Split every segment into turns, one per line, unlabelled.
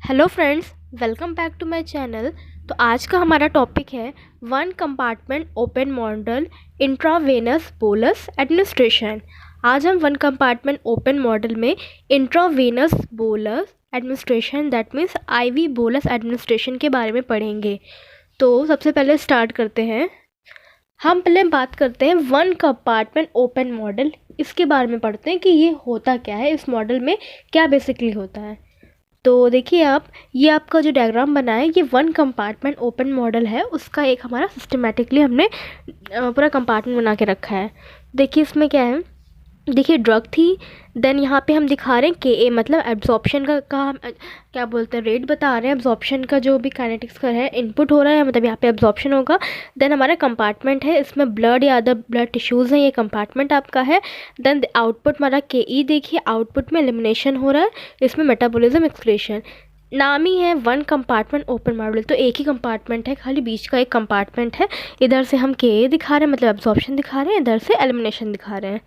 Hello friends, welcome back to my channel. तो आज का हमारा टॉपिक है one compartment open model intravenous bolus administration. आज हम वन कंपार्टमेंट ओपन मॉडल में intravenous bolus administration that means IV bolus administration के बारे में पढ़ेंगे। तो सबसे पहले स्टार्ट करते हैं। हम पहले बात करते हैं वन कंपार्टमेंट ओपन मॉडल, इसके बारे में पढ़ते हैं कि ये होता क्या है, इस मॉडल में क्या बेसिकली होता है। तो देखिए आप, ये आपका जो डायग्राम बना है ये वन कंपार्टमेंट ओपन मॉडल है, उसका एक हमारा सिस्टमेटिकली हमने पूरा कंपार्टमेंट बना के रखा है। देखिए इसमें क्या है, देखिए ड्रग थी, देन यहाँ पे हम दिखा रहे हैं के ए मतलब एब्जॉर्प्शन का हम क्या बोलते हैं रेट बता रहे हैं। एब्जॉर्प्शन का जो भी काइनेटिक्स का है इनपुट हो रहा है, मतलब यहाँ पे एब्जॉर्प्शन होगा। देन हमारा कंपार्टमेंट है, इसमें ब्लड या अदर ब्लड टिश्यूज़ हैं, ये कंपार्टमेंट आपका है। देन आउटपुट हमारा के ई, देखिए आउटपुट में एलिमिनेशन हो रहा है, इसमें मेटाबॉलिज्म एक्सक्रीशन। नाम ही है वन कंपार्टमेंट ओपन मॉडल, तो एक ही कंपार्टमेंट है, खाली बीच का एक कंपार्टमेंट है। इधर से हम के ए दिखा रहे हैं मतलब एब्जॉर्प्शन दिखा रहे हैं, इधर से एलिमिनेशन दिखा रहे हैं।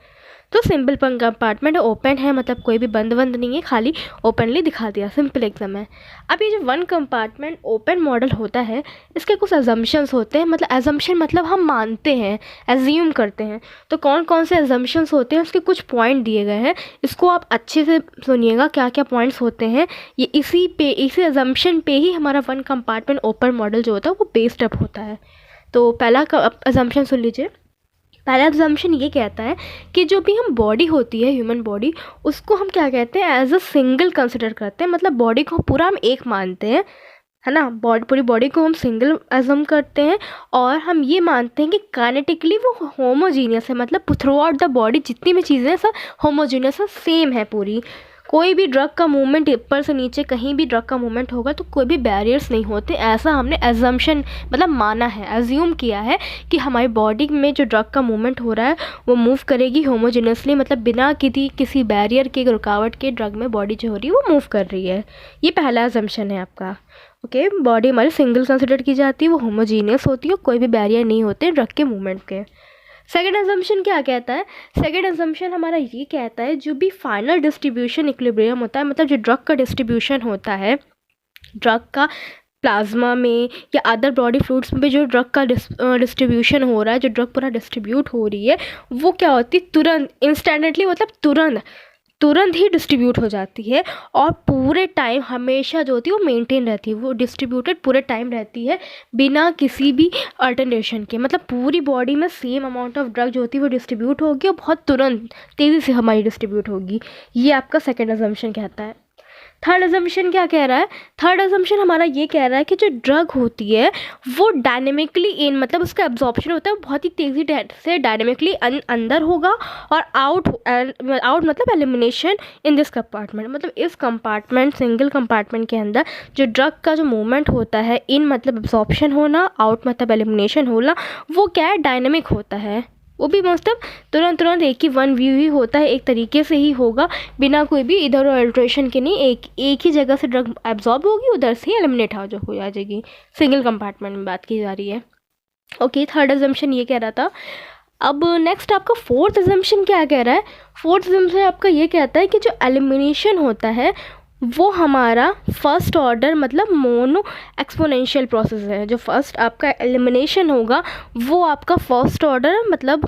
तो सिंपल कंपार्टमेंट ओपन है, मतलब कोई भी बंद नहीं है, खाली ओपनली दिखा दिया, सिंपल एग्जाम है। अब ये जो वन कंपार्टमेंट ओपन मॉडल होता है, इसके कुछ अजम्पशंस होते हैं, मतलब एजम्पशन मतलब हम मानते हैं, एज्यूम करते हैं। तो कौन कौन से एजम्पशंस होते हैं, उसके कुछ पॉइंट दिए गए हैं, इसको आप अच्छे से सुनिएगा क्या क्या पॉइंट्स होते हैं। ये इसी एजम्पशन पे ही हमारा वन कंपार्टमेंट ओपन मॉडल जो होता है वो बेस्ड अप होता है। तो पहला एजम्पशन सुन लीजिए। पहला एग्जाम्पशन ये कहता है कि जो भी हम बॉडी होती है, ह्यूमन बॉडी, उसको हम क्या कहते हैं, एज अ सिंगल कंसिडर करते हैं, मतलब बॉडी को पूरा हम एक मानते हैं, है ना। पूरी बॉडी को हम सिंगल एजम करते हैं, और हम ये मानते हैं कि काइनेटिकली वो होमोजीनियस है, मतलब थ्रू आउट द बॉडी जितनी भी चीज़ें हैं सब होमोजीनियस है, सेम है पूरी। कोई भी ड्रग का मूवमेंट ऊपर से नीचे कहीं भी ड्रग का मूवमेंट होगा तो कोई भी बैरियर्स नहीं होते, ऐसा हमने एजम्पशन मतलब माना है, एज्यूम किया है कि हमारी बॉडी में जो ड्रग का मूवमेंट हो रहा है वो मूव करेगी होमोजेनियसली, मतलब बिना किसी बैरियर के, रुकावट के ड्रग में बॉडी जो हो रही है वो मूव कर रही है। ये पहला एजम्पशन है आपका। ओके, बॉडी हमारी सिंगल कंसिडर की जाती है, वो होमोजीनियस होती है, कोई भी बैरियर नहीं होते ड्रग के मूवमेंट के। सेकेंड एजम्पशन क्या कहता है, सेकेंड एजम्पशन हमारा ये कहता है जो भी फाइनल डिस्ट्रीब्यूशन इक्विलिब्रियम होता है, मतलब जो ड्रग का डिस्ट्रीब्यूशन होता है, ड्रग का प्लाज्मा में या अदर बॉडी फ्लूइड्स में जो ड्रग का डिस्ट्रीब्यूशन हो रहा है, जो ड्रग पूरा डिस्ट्रीब्यूट हो रही है, वो क्या होती है, तुरंत इंस्टेंटली, मतलब तुरंत ही डिस्ट्रीब्यूट हो जाती है, और पूरे टाइम हमेशा जो होती है वो मेंटेन रहती है, वो डिस्ट्रीब्यूटेड पूरे टाइम रहती है बिना किसी भी अल्टरनेशन के, मतलब पूरी बॉडी में सेम अमाउंट ऑफ ड्रग जो होती है वो डिस्ट्रीब्यूट होगी और बहुत तुरंत तेज़ी से हमारी डिस्ट्रीब्यूट होगी। ये आपका सेकेंड अजम्पशन कहता है। थर्ड अजम्पशन क्या कह रहा है, थर्ड अजम्पशन हमारा ये कह रहा है कि जो ड्रग होती है वो डायनेमिकली इन, मतलब उसका एब्जॉर्प्शन होता है वो बहुत ही तेज़ी से डायनेमिकली अंदर होगा, और आउट मतलब एलिमिनेशन इन दिस कंपार्टमेंट, मतलब इस कंपार्टमेंट, सिंगल कंपार्टमेंट के अंदर जो ड्रग का जो मूवमेंट होता है, इन मतलब एब्जॉर्प्शन होना, आउट मतलब एलिमिनेशन होना, वो क्या है, डायनेमिक होता है। वो भी मतलब तुरंत एक ही वन व्यू ही होता है, एक तरीके से ही होगा, बिना कोई भी इधर अल्ट्रेशन के नहीं, एक ही जगह से ड्रग एब्जॉर्ब होगी, उधर से ही एलिमिनेट हो जाएगी। सिंगल कंपार्टमेंट में बात की जा रही है। ओके, थर्ड एजम्पशन ये कह रहा था। अब नेक्स्ट आपका फोर्थ एजम्पशन क्या कह रहा है, फोर्थ एजम्पशन आपका ये कहता है कि जो एलिमिनेशन होता है वो हमारा फर्स्ट ऑर्डर मतलब मोनो एक्सपोनेंशियल प्रोसेस है। जो फर्स्ट आपका एलिमिनेशन होगा वो आपका फर्स्ट ऑर्डर मतलब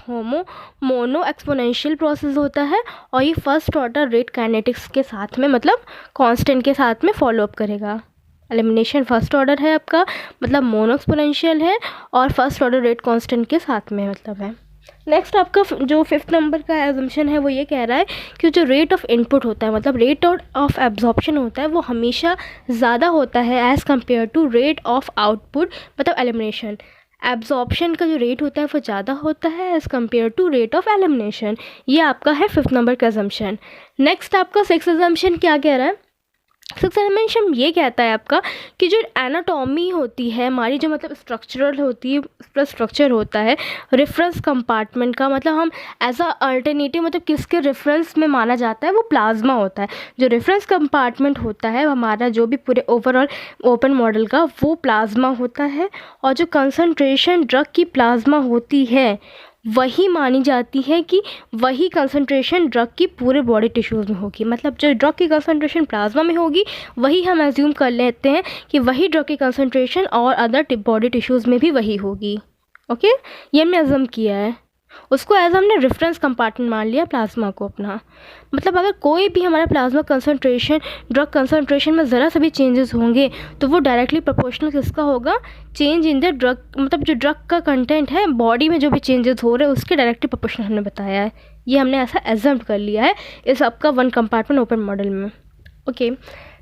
मोनो एक्सपोनेंशियल प्रोसेस होता है, और ये फर्स्ट ऑर्डर रेट काइनेटिक्स के साथ में, मतलब कांस्टेंट के साथ में फॉलो अप करेगा। एलिमिनेशन फर्स्ट ऑर्डर है आपका, मतलब मोनो एक्सपोनेंशियल है, और फर्स्ट ऑर्डर रेट कांस्टेंट के साथ में मतलब है। नेक्स्ट आपका जो फिफ्थ नंबर का एजम्पशन है वो ये कह रहा है कि जो रेट ऑफ इनपुट होता है, मतलब रेट ऑफ एब्जॉर्प्शन होता है, वो हमेशा ज़्यादा होता है as compare to rate of output, मतलब एलिमिनेशन। एब्जॉर्प्शन का जो रेट होता है वो ज़्यादा होता है as compare to rate of elimination. ये आपका है फिफ्थ नंबर का एजम्पशन। नेक्स्ट आपका सिक्स एजम्पशन क्या कह रहा है, सिक्स एजम्पशन ये कहता है आपका कि जो एनाटॉमी होती है हमारी, जो मतलब स्ट्रक्चरल होती है, स्ट्रक्चर होता है रेफरेंस कंपार्टमेंट का, मतलब हम एज अ अल्टरनेटिव, मतलब किसके रेफरेंस में माना जाता है, वो प्लाज्मा होता है। जो रेफरेंस कंपार्टमेंट होता है हमारा, जो भी पूरे ओवरऑल ओपन मॉडल का, वो प्लाज्मा होता है, और जो कंसंट्रेशन ड्रग की प्लाज्मा होती है वही मानी जाती है कि वही कंसंट्रेशन ड्रग की पूरे बॉडी टिश्यूज़ में होगी। मतलब जो ड्रग की कंसंट्रेशन प्लाज्मा में होगी वही हम एज्यूम कर लेते हैं कि वही ड्रग की कंसंट्रेशन और अदर बॉडी टिश्यूज़ में भी वही होगी। ओके, ये हमने एज्यूम किया है, उसको एज हमने रेफरेंस कंपार्टमेंट मान लिया प्लाज्मा को अपना। मतलब अगर कोई भी हमारा प्लाज्मा कंसंट्रेशन ड्रग कंसंट्रेशन में ज़रा सा भी चेंजेस होंगे तो वो डायरेक्टली प्रोपोर्शनल किसका होगा, चेंज इन द ड्रग, मतलब जो ड्रग का कंटेंट है बॉडी में जो भी चेंजेस हो रहे हैं उसके डायरेक्टली प्रोपोर्शनल हमने बताया है। ये हमने ऐसा एज्यूम कर लिया है इस आपका वन कंपार्टमेंट ओपन मॉडल में। ओके,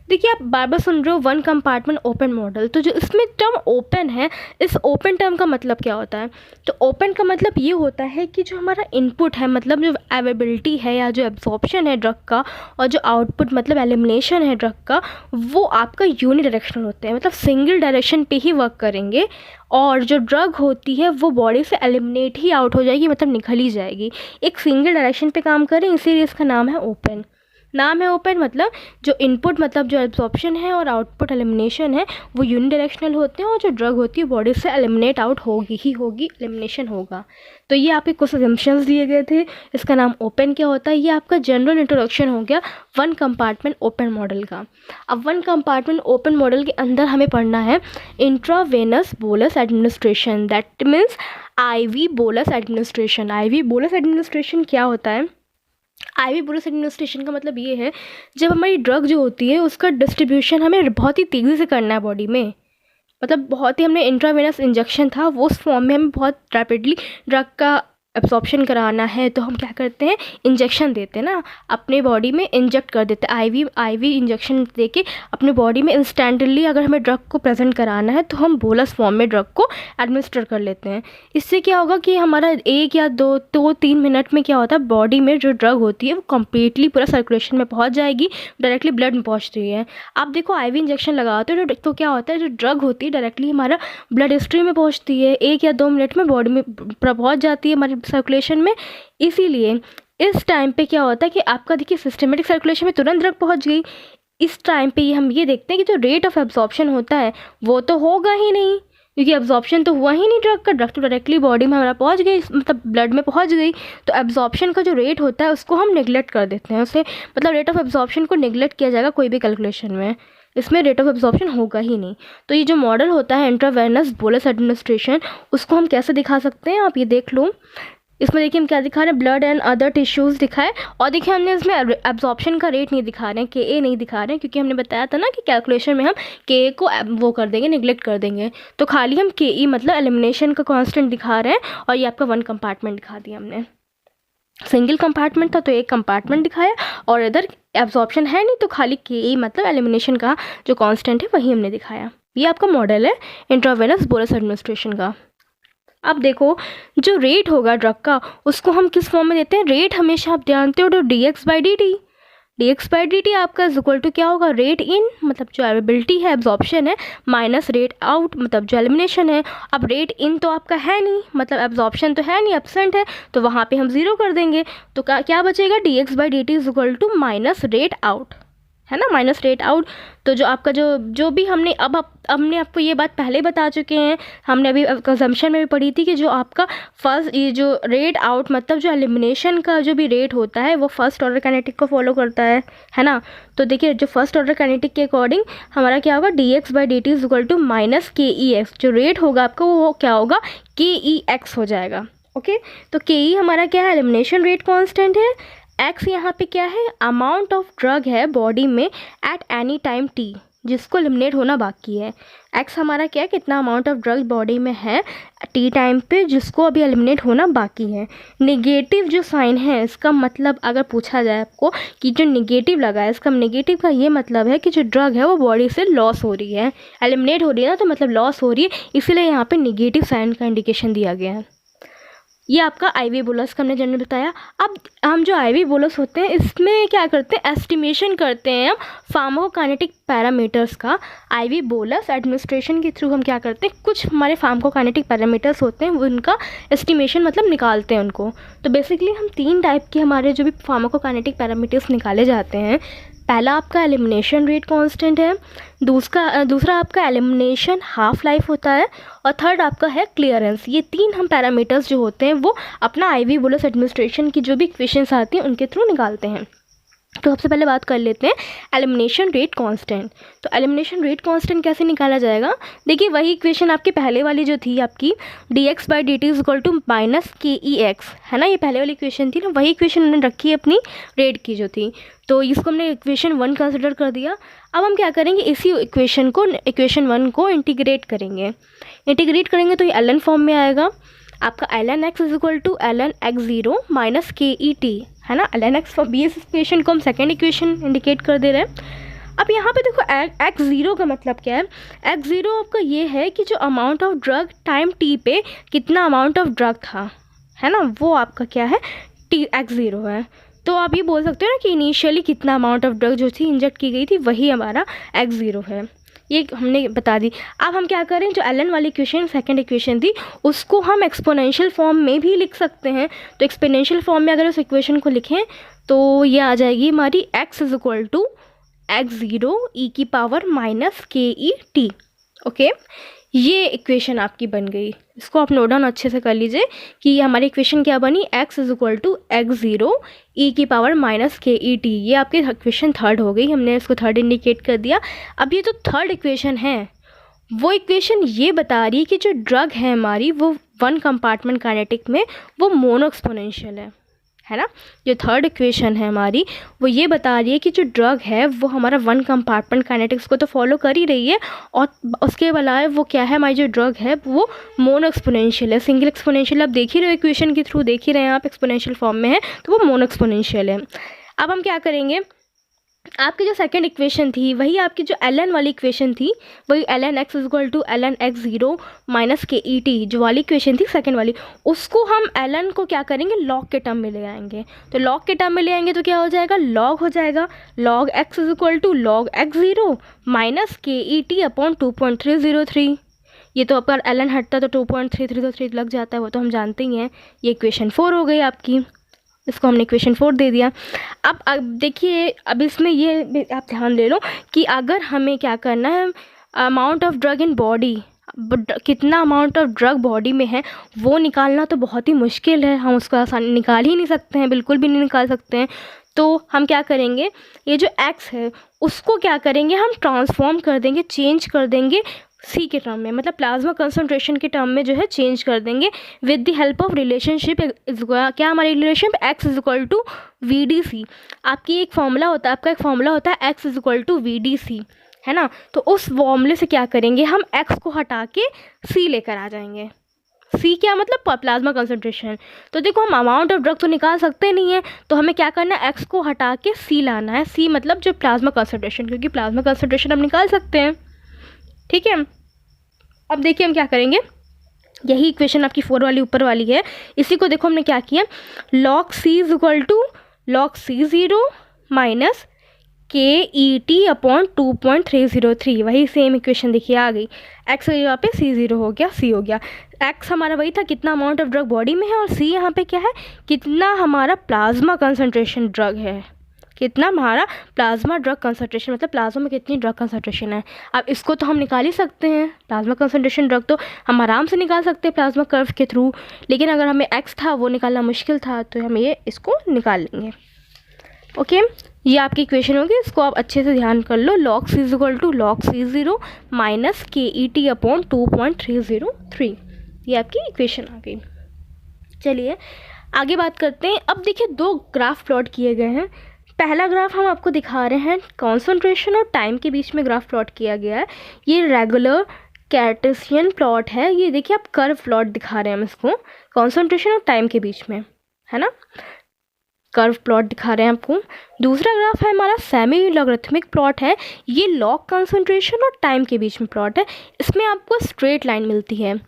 देखिए आप बार बार सुन रहे हो वन कंपार्टमेंट ओपन मॉडल, तो जो इसमें टर्म ओपन है, इस ओपन टर्म का मतलब क्या होता है? तो ओपन का मतलब ये होता है कि जो हमारा इनपुट है, मतलब जो अवेलेबिलिटी है या जो एब्जॉर्प्शन है ड्रग का, और जो आउटपुट मतलब एलिमिनेशन है ड्रग का, वो आपका यूनिडायरेक्शनल होते हैं, मतलब सिंगल डायरेक्शन पे ही वर्क करेंगे। और जो ड्रग होती है वो बॉडी से एलिमिनेट ही आउट हो जाएगी, मतलब निकल ही जाएगी, एक सिंगल डायरेक्शन पे काम करें, इसीलिए इसका नाम है ओपन। नाम है ओपन, मतलब जो इनपुट मतलब जो एब्जॉर्प्शन है और आउटपुट एलिमिनेशन है वो यूनिडायरेक्शनल होते हैं, और जो ड्रग होती है बॉडी से एलिमिनेट आउट होगी ही होगी, एलिमिनेशन होगा। तो ये आपके कुछ अजम्पशंस दिए गए थे, इसका नाम ओपन क्या होता है, ये आपका जनरल इंट्रोडक्शन हो गया वन कंपार्टमेंट ओपन मॉडल का। अब वन कंपार्टमेंट ओपन मॉडल के अंदर हमें पढ़ना है intravenous bolus administration, that means IV bolus administration. IV bolus administration क्या होता है? IV बोलस एडमिनिस्ट्रेशन का मतलब ये है जब हमारी ड्रग जो होती है उसका डिस्ट्रीब्यूशन हमें बहुत ही तेज़ी से करना है बॉडी में, मतलब बहुत ही हमने इंट्रावेनस इंजेक्शन था वो उस फॉर्म में हमें बहुत रैपिडली ड्रग का एब्जॉर्प्शन कराना है, तो हम क्या करते हैं, इंजेक्शन देते हैं ना, अपने बॉडी में इंजेक्ट कर देते हैं। IV इंजेक्शन देके अपने बॉडी में इंस्टेंटली अगर हमें ड्रग को प्रेजेंट कराना है तो हम बोलस फॉर्म में ड्रग को एडमिनिस्टर कर लेते हैं। इससे क्या होगा कि हमारा 1 या 2-3 मिनट में क्या होता है, बॉडी में जो ड्रग होती है वो कम्प्लीटली पूरा सर्कुलेशन में पहुँच जाएगी, डायरेक्टली ब्लड में पहुँच रही है। आप देखो IV इंजेक्शन लगाते हो तो क्या होता है, जो ड्रग होती है डायरेक्टली हमारा ब्लड स्ट्रीम में पहुँचती है, 1 या 2 मिनट में बॉडी में पहुँच जाती है हमारी सर्कुलेशन में। इसीलिए इस टाइम पे क्या होता है कि आपका देखिए सिस्टमेटिक सर्कुलेशन में तुरंत ड्रग पहुंच गई। इस टाइम पे हम ये देखते हैं कि जो रेट ऑफ एब्जॉर्प्शन होता है वो तो होगा ही नहीं, क्योंकि एब्जॉर्प्शन तो हुआ ही नहीं ड्रग का, ड्रग तो डायरेक्टली बॉडी में हमारा पहुंच गई, मतलब ब्लड में पहुंच गई। तो एब्जॉर्प्शन का जो रेट होता है उसको हम नेगलेक्ट कर देते हैं, उसे मतलब रेट ऑफ एब्जॉर्प्शन को नेगलेक्ट किया जाएगा कोई भी कैलकुलेशन में, इसमें रेट ऑफ एब्जॉर्प्शन होगा ही नहीं। तो ये जो मॉडल होता है इंट्रावेनस बोलस एडमिनिस्ट्रेशन, उसको हम कैसे दिखा सकते हैं, आप ये देख लो। इसमें देखिए हम क्या दिखा रहे हैं, ब्लड एंड अदर टिश्यूज़ दिखाए, और देखिए हमने इसमें एब्जॉर्प्शन का रेट नहीं दिखा रहे हैं, KA नहीं दिखा रहे हैं, क्योंकि हमने बताया था ना कि कैलकुलेशन में हम KA को वो कर देंगे, निगलेक्ट कर देंगे। तो खाली हम KE मतलब एलिमिनेशन का कांस्टेंट दिखा रहे हैं, और ये आपका वन कंपार्टमेंट दिखा दिया हमने। सिंगल कंपार्टमेंट था तो एक कंपार्टमेंट दिखाया, और इधर एब्जॉर्प्शन है नहीं तो खाली KE मतलब एलिमिनेशन का जो कांस्टेंट है वही हमने दिखाया। ये आपका मॉडल है इंट्रावेनस बोलस एडमिनिस्ट्रेशन का। अब देखो जो रेट होगा ड्रग का उसको हम किस फॉर्म में देते हैं, रेट हमेशा आप जानते हो तो dx/dt, dx/dt आपका इक्वल टू क्या होगा, रेट इन मतलब जो अवेलेबिलिटी है एब्जॉर्प्शन है, माइनस रेट आउट मतलब जो एलिमिनेशन है। अब रेट इन तो आपका है नहीं, मतलब एब्जॉर्प्शन तो है नहीं, एब्सेंट है, तो वहाँ पे हम 0 कर देंगे, तो क्या बचेगा, dx/dt equal to minus rate out, है ना, माइनस रेट आउट। तो जो आपका जो भी हमने हमने आपको ये बात पहले बता चुके हैं, हमने अभी कंजम्पशन में भी पढ़ी थी कि जो आपका फर्स्ट ये जो रेट आउट मतलब जो एलिमिनेशन का जो भी रेट होता है वो फर्स्ट ऑर्डर काइनेटिक को फॉलो करता है ना। तो देखिए जो फर्स्ट ऑर्डर काइनेटिक के अकॉर्डिंग हमारा क्या होगा, dx/dt equal to minus KEX, जो रेट होगा आपका वो क्या होगा, KEX हो जाएगा। ओके, तो KE हमारा क्या है, एलिमिनेशन रेट कॉन्स्टेंट है, एक्स यहाँ पे क्या है, अमाउंट ऑफ ड्रग है बॉडी में एट एनी टाइम T जिसको एलिमिनेट होना बाकी है। एक्स हमारा क्या है, कितना अमाउंट ऑफ ड्रग बॉडी में है T टाइम पे जिसको अभी एलिमिनेट होना बाकी है। नेगेटिव जो साइन है इसका मतलब अगर पूछा जाए आपको कि जो नेगेटिव लगा है, इसका नेगेटिव का ये मतलब है कि जो ड्रग है वो बॉडी से लॉस हो रही है, एलिमिनेट हो रही है ना, तो मतलब लॉस हो रही है, इसीलिए यहाँ पे नेगेटिव साइन का इंडिकेशन दिया गया है। ये आपका IV बोलस का हमने जनरल बताया। अब हम जो IV बोलस होते हैं इसमें क्या करते हैं, एस्टिमेशन करते हैं हम फार्माकोकाइनेटिक पैरामीटर्स का। IV बोलस एडमिनिस्ट्रेशन के थ्रू हम क्या करते हैं, कुछ हमारे फार्माकोकाइनेटिक पैरामीटर्स होते हैं उनका एस्टिमेशन मतलब निकालते हैं उनको। तो बेसिकली हम 3 टाइप के हमारे जो भी फार्माकोकाइनेटिक पैरामीटर्स निकाले जाते हैं, पहला आपका एलिमिनेशन रेट कांस्टेंट है, दूसरा आपका एलिमिनेशन हाफ लाइफ होता है, और थर्ड आपका है क्लियरेंस। ये तीन हम पैरामीटर्स जो होते हैं वो अपना आईवी बोलस एडमिनिस्ट्रेशन की जो भी इक्वेशंस आती हैं उनके थ्रू निकालते हैं। तो सबसे पहले बात कर लेते हैं एलिमिनेशन रेट कांस्टेंट। तो एलिमिनेशन रेट कांस्टेंट कैसे निकाला जाएगा? देखिए वही इक्वेशन आपकी पहले वाली जो थी आपकी dx/dt - KEX, है ना, ये पहले वाली इक्वेशन थी ना, वही इक्वेशन उन्होंने रखी है अपनी रेट की जो थी, तो इसको हमने इक्वेशन 1 कंसिडर कर दिया। अब हम क्या करेंगे, इसी इक्वेशन 1 को इंटीग्रेट करेंगे तो ये ln फॉर्म में आएगा आपका ln x ln x0 - KET, है ना। ln x फॉर बी, इस इक्वेशन को हम सेकेंड इक्वेशन इंडिकेट कर दे रहे हैं। अब यहाँ पे देखो x0 का मतलब क्या है? x0 आपका ये है कि जो amount of drug time t पे कितना अमाउंट ऑफ ड्रग था, है ना, वो आपका क्या है, x0 है। तो आप ये बोल सकते हो ना कि इनिशियली कितना अमाउंट ऑफ ड्रग जो थी इंजेक्ट की गई थी वही हमारा x0 है, ये हमने बता दी। अब हम क्या करें, जो ln वाली इक्वेशन सेकंड इक्वेशन थी उसको हम एक्सपोनेंशियल फॉर्म में भी लिख सकते हैं। तो एक्सपोनेंशियल फॉर्म में अगर उस इक्वेशन को लिखें तो ये आ जाएगी हमारी x = x0 e⁻ KET। Okay, ये इक्वेशन आपकी बन गई। इसको आप नोट डाउन अच्छे से कर लीजिए कि हमारी इक्वेशन क्या बनी, x = x0 e⁻ KET। ये आपकी इक्वेशन थर्ड हो गई, हमने इसको थर्ड इंडिकेट कर दिया। अब ये जो थर्ड इक्वेशन है वो इक्वेशन ये बता रही है कि जो ड्रग है हमारी वो 1 कंपार्टमेंट काइनेटिक में वो मोनो एक्सपोनेंशियल है ना। जो थर्ड इक्वेशन है हमारी वो ये बता रही है कि जो ड्रग है वो हमारा 1 कंपार्टमेंट काइनेटिक्स को तो फॉलो कर ही रही है, और उसके अलावा वो क्या है, हमारी जो ड्रग है वो मोनो एक्सपोनेंशियल है। सिंगल एक्सपोनेंशियल आप देख ही रहे हो, इक्वेशन के थ्रू देख ही रहे हैं आप, एक्सपोनेंशियल फॉर्म में है तो वो मोनो एक्सपोनेंशियल है। अब हम क्या करेंगे, आपकी जो सेकंड इक्वेशन थी वही आपकी जो ln वाली इक्वेशन थी, वही ln x = ln x0 - KET जो वाली इक्वेशन थी सेकंड वाली, उसको हम ln को क्या करेंगे, लॉग के टर्म में ले आएंगे। तो लॉग के टर्म में ले आएंगे तो क्या हो जाएगा, लॉग हो जाएगा, log x = log x0 - KET 2.303। ये तो अगर ln हटता तो 2.303 लग जाता है, वो तो हम जानते ही हैं। ये इक्वेशन 4 हो गई आपकी, इसको हमने इक्वेशन 4 दे दिया। अब देखिए, अब इसमें ये आप ध्यान दे लो कि अगर हमें क्या करना है, amount of drug in body, कितना अमाउंट ऑफ ड्रग बॉडी में है वो निकालना तो बहुत ही मुश्किल है, हम उसको आसानी निकाल ही नहीं सकते हैं, बिल्कुल भी नहीं निकाल सकते हैं। तो हम क्या करेंगे, ये जो x है उसको क्या करेंगे, हम ट्रांसफॉर्म कर देंगे, चेंज कर देंगे सी के टर्म में, मतलब प्लाज्मा कंसंट्रेशन के टर्म में जो है चेंज कर देंगे with the help of relationship. क्या हमारी रिलेशनशिप, x = VDC। आपकी एक फॉर्मूला होता है, आपका एक फॉर्मूला होता है x = VDC, है ना। तो उस फॉर्मूले से क्या करेंगे, हम x को हटा के c लेकर आ जाएंगे। c क्या मतलब, प्लाज्मा कंसंट्रेशन। तो देखो हम अमाउंट ऑफ ड्रग तो निकाल सकते नहीं है, तो हमें क्या करना है, x को हटा के c लाना है। c मतलब जो प्लाज्मा कंसंट्रेशन, क्योंकि प्लाज्मा कंसंट्रेशन हम निकाल सकते हैं, ठीक है। अब देखिए हम क्या करेंगे, यही इक्वेशन आपकी 4 वाली ऊपर वाली है, इसी को देखो हमने क्या किया, log c = log C0 - KET 2.303। वही सेम इक्वेशन देखिए आ गई, x यहाँ पे C0 हो गया, c हो गया। x हमारा वही था कितना अमाउंट ऑफ ड्रग बॉडी में है, और c यहाँ पे क्या है, कितना हमारा प्लाज्मा कंसंट्रेशन ड्रग है, कितना हमारा प्लाज्मा ड्रग कंसंट्रेशन, मतलब प्लाज्मा में कितनी ड्रग कंसंट्रेशन है। अब इसको तो हम निकाल ही सकते हैं, प्लाज्मा कंसंट्रेशन ड्रग तो हम आराम से निकाल सकते हैं प्लाज्मा कर्व के थ्रू, लेकिन अगर हमें x था वो निकालना मुश्किल था, तो हम ये इसको निकाल लेंगे। ओके, ये आपकी इक्वेशन होगी, इसको आप अच्छे से ध्यान कर लो, log c = log C0 - KET 2.303। ये आपकी इक्वेशन आ गई। चलिए आगे बात करते हैं। अब देखिए 2 ग्राफ प्लॉट किए गए हैं। पहला ग्राफ हम आपको दिखा रहे हैं, कॉन्सेंट्रेशन और टाइम के बीच में ग्राफ प्लॉट किया गया है। ये रेगुलर कार्टेशियन प्लॉट है, ये देखिए आप कर्व प्लॉट दिखा रहे हैं हम इसको, कॉन्सेंट्रेशन और टाइम के बीच में, है ना, कर्व प्लॉट दिखा रहे हैं आपको। दूसरा ग्राफ है हमारा सेमी लॉगरिथमिक प्लॉट है, ये लॉग कंसंट्रेशन और टाइम के बीच में प्लॉट है। इसमें आपको स्ट्रेट लाइन मिलती है,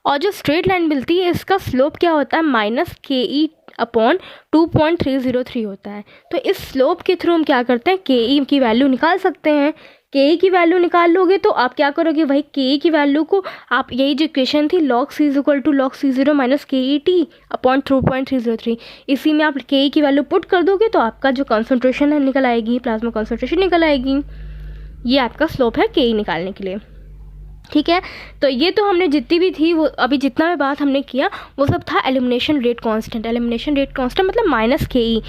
और जो स्ट्रेट लाइन मिलती है इसका स्लोप क्या होता है, -KE 2.303 होता है। तो इस स्लोप के थ्रू हम क्या करते हैं, KE की वैल्यू निकाल सकते हैं के की वैल्यू निकाल लोगे तो आप क्या करोगे, वही के की वैल्यू को आप, यही जो इक्वेशन थी log C equal to log C0 minus KET upon 2.303, इसी में आप के की वैल्यू पुट कर दोगे तो आपका जो कंसंट्रेशन है निकल आएगी, प्लाज्मा कंसंट्रेशन निकल आएगी। ये आपका स्लोप है के निकालने के लिए। ठीक है, तो ये तो हमने जितनी भी थी वो अभी जितना भी बात हमने किया वो सब था elimination rate constant. Elimination rate constant मतलब माइनस के ई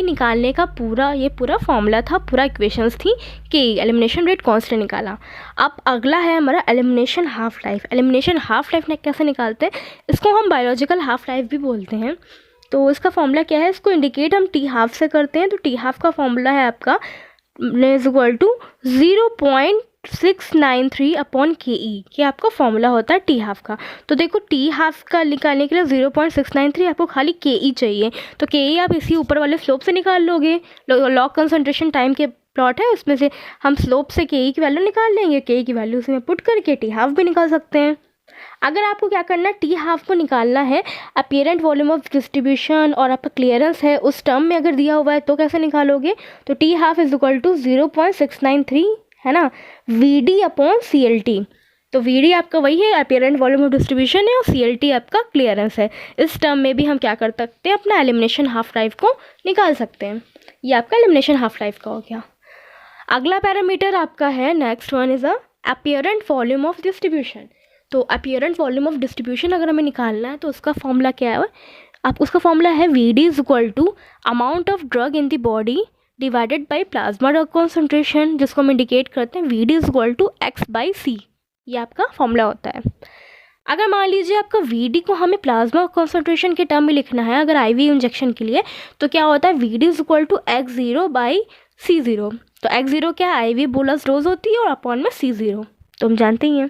निकालने का पूरा फॉर्मूला था, पूरा इक्वेशंस थी के ई, एलिमिनेशन रेट कांस्टेंट निकाला। अब अगला है हमारा elimination half life. Elimination half life कैसे निकालते हैं, इसको हम बायोलॉजिकल हाफ लाइफ भी बोलते हैं। तो इसका फॉर्मूला क्या है, इसको इंडिकेट हम टी हाफ से करते हैं। तो टी हाफ का फॉर्मूला है आपका इज इक्वल टू 0.693 अपॉन के ई, ये आपका फॉर्मूला होता है टी हाफ का। तो देखो टी हाफ का निकालने के लिए 0.693 आपको खाली के ई चाहिए, तो के ई आप इसी ऊपर वाले स्लोप से निकाल लोगे। लॉग कंसंट्रेशन टाइम के प्लॉट है, उसमें से हम स्लोप से के ई की वैल्यू निकाल लेंगे, के ई की वैल्यू उसमें पुट करके टी हाफ भी निकाल सकते हैं। अगर आपको क्या करना है, टी हाफ को निकालना है अपीरेंट वॉल्यूम ऑफ डिस्ट्रीब्यूशन और आपका क्लियरेंस है उस टर्म में अगर दिया हुआ है तो कैसे निकालोगे, तो T half is equal to 0.693 है ना, V D upon C L T. तो वी डी आपका वही है, अपीरेंट वॉल्यूम ऑफ डिस्ट्रीब्यूशन है, और सी एल टी आपका क्लियरेंस है। इस टर्म में भी हम क्या कर सकते हैं, अपना एलिमिनेशन हाफ लाइफ को निकाल सकते हैं। ये आपका एलिमिनेशन हाफ लाइफ का हो गया। अगला पैरामीटर आपका है, next one is apparent volume of distribution. तो अपीरेंट वॉल्यूम ऑफ डिस्ट्रीब्यूशन अगर हमें निकालना है तो उसका फॉर्मूला क्या है, आप उसका फॉर्मूला है V D is equal to amount of drug in the body divided by plasma drug concentration, जिसको हम इंडिकेट करते हैं V D is equal to x by C. ये आपका फॉर्मूला होता है। अगर मान लीजिए आपका वी डी को हमें प्लाज्मा कॉन्सेंट्रेशन के टर्म में लिखना है अगर आईवी इंजेक्शन के लिए, तो क्या होता है, V D is equal to X zero by C zero. तो एक्स ज़ीरो क्या है, आईवी बोलस रोज होती है, और अपॉन में सी ज़ीरो, तो हम जानते ही हैं।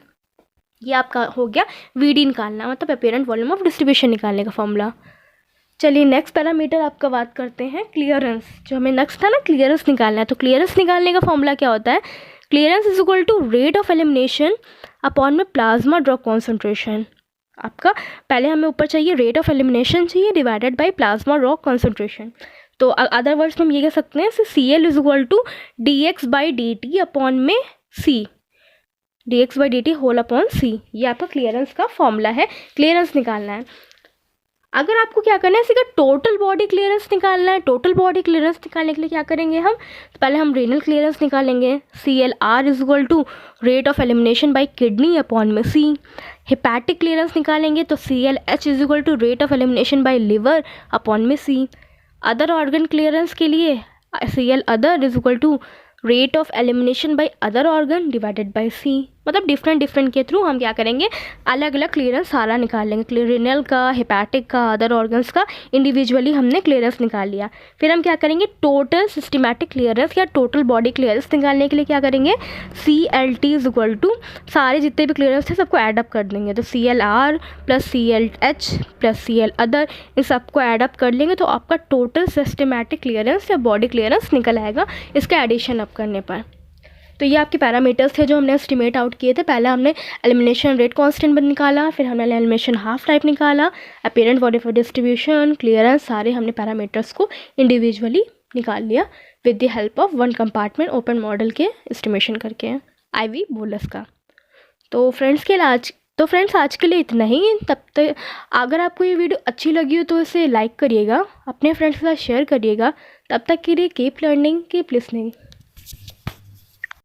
ये आपका हो गया वी डी निकालना, मतलब अपीरेंट वॉल्यूम ऑफ डिस्ट्रीब्यूशन निकालने का फॉर्मूला। चलिए नेक्स्ट पैरामीटर आपका बात करते हैं क्लियरेंस। जो हमें नेक्स्ट था ना, क्लियरेंस निकालना है। तो क्लियरेंस निकालने का फॉर्मूला क्या होता है, clearance is equal to rate of elimination upon में प्लाज्मा ड्रग कॉन्सेंट्रेशन। आपका पहले हमें ऊपर चाहिए रेट ऑफ एलिमिनेशन चाहिए divided by plasma drug concentration. तो अदर वर्ड्स में हम ये कह सकते हैं C L is equal to d x by d t upon में C, d x by d t whole upon C. ये आपका क्लियरेंस का फॉर्मूला है, क्लियरेंस निकालना है। अगर आपको क्या करना है, इसी का टोटल बॉडी क्लियरेंस निकालना है। टोटल बॉडी क्लियरेंस निकालने के लिए क्या करेंगे हम, तो पहले हम रेनल क्लियरेंस निकालेंगे, C L R is equal to rate of elimination by kidney upon में सी। हेपैटिक क्लियरेंस निकालेंगे तो C L H is equal to rate of elimination by liver upon में सी। अदर ऑर्गन क्लियरेंस के लिए C L other is equal to rate of elimination by other organ divided by C. मतलब different के through हम क्या करेंगे, अलग अलग क्लियरेंस सारा निकाल लेंगे, रेनल का, हेपैटिक का, अदर ऑर्गन्स का इंडिविजुअली हमने क्लियरेंस निकाल लिया। फिर हम क्या करेंगे, टोटल सिस्टमैटिक क्लियरेंस या टोटल बॉडी क्लियरेंस निकालने के लिए क्या करेंगे, C L T is equal to सारे जितने भी क्लियरेंस थे सबको एडअप कर देंगे। तो C L R plus C L H plus C L other, इन सबको एडअप कर लेंगे तो आपका टोटल सिस्टमैटिक क्लियरेंस या बॉडी क्लियरेंस निकल आएगा इसका एडिशन अप करने पर। तो ये आपके पैरामीटर्स थे जो हमने एस्टिमेट आउट किए थे। पहले हमने एलिमिनेशन रेट कांस्टेंट निकाला, फिर हमने एलिमिनेशन हाफ लाइफ निकाला, apparent body for distribution, clearance, सारे हमने पैरामीटर्स को इंडिविजुअली निकाल लिया with the help of one compartment open model के एस्टिमेशन करके आईवी बोलस का। तो फ्रेंड्स आज के लिए इतना ही। तब तक अगर आपको ये वीडियो अच्छी लगी हो तो इसे लाइक करिएगा, अपने फ्रेंड्स के साथ शेयर करिएगा। तब तक के लिए कीप लर्निंग, कीप लिसनिंग।